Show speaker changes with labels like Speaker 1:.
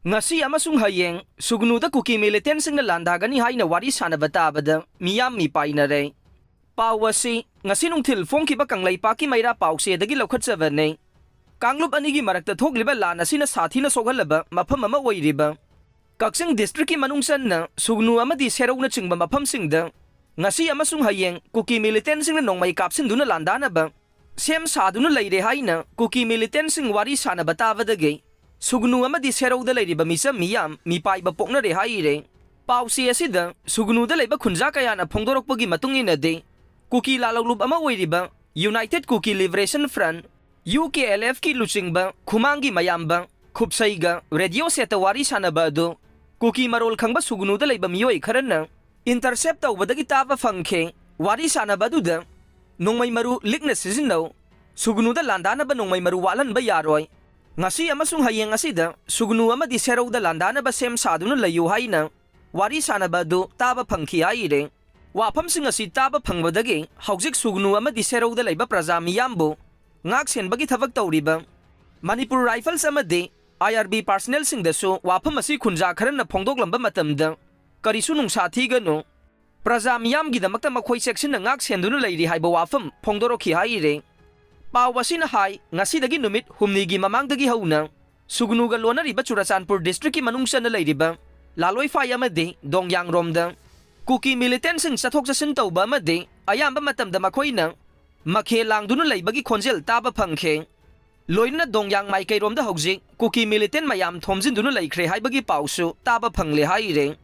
Speaker 1: Ngasi Amasung Hayeng Sugnuda Kuki Militantsingna Landagani Haina Wari Sannaba Tabada Miyam Mipainare. Pawasi ngasi nungthil fongkiba kanglaipa ki maira pause dagi lokhatjabane. Kanglup anigi marakta thogliba lan asina sathina soghalaba mafam ama oiriba. Kaksing district ki manungsanna Sugnu amadi serowna chingba mafamsingda Ngasi Amasung Hayeng Kuki Militantsingna nongmai kapsinduna landanaba sem saduna leire haina Kuki Militantsingna Wari Sannaba Tabadagi Sugnu amadi serowda leiriba misam miyam mipaiba poknare haire. Pause asida Sugnuda leiba khunja kayana phongdorokpagi matunginade Kuki laloglup ama oiriba United Kuki Liberation Front UKLF ki luchingba khumangi mayamba khupsaiga radio seta Wari Sannaba do Kuki marol khangba Sugnuda leiba miyoi kharana intercept tawbadagi taba phangkhe Wari Sannaba duda nongmai maru likna sizinau Sugnuda landanaba nongmai maru walanba yaroi. Ngasi Amasung Hayeng asida Sugnu amadi serowda landanaba sem saduna layu haina Wari Sannaba do taba phangkhi haire. Wafamsing asi taba phangbadagi haujik Sugnu amadi serowda leiba praja miyambu ngak senbagi thabak tawriba Manipur Rifles amadi IRB personnel singdasu wafam asi khunja kharana phongdoklamba matamda karisu nungsa thigano praja miyamgidamakta makhoi section na ngak senduna leiri haiba wafam phongdorokhi haire. Pawasina hai ngasidagi numit humnigi mamangdagi hauna Sugnuga lonariba Churachandpur district ki manungsana leiriba laloi fai amadi dongyang romda Kuki Militantsingna chathok chasin tawba amadi ayamba matamda makhoina makhel langduna leibagi khonjel taba phangkhe loina dongyang maikai romda haujik Kuki Militant mayam thomjinduna leikhre haibagi pausu taba phangle haire.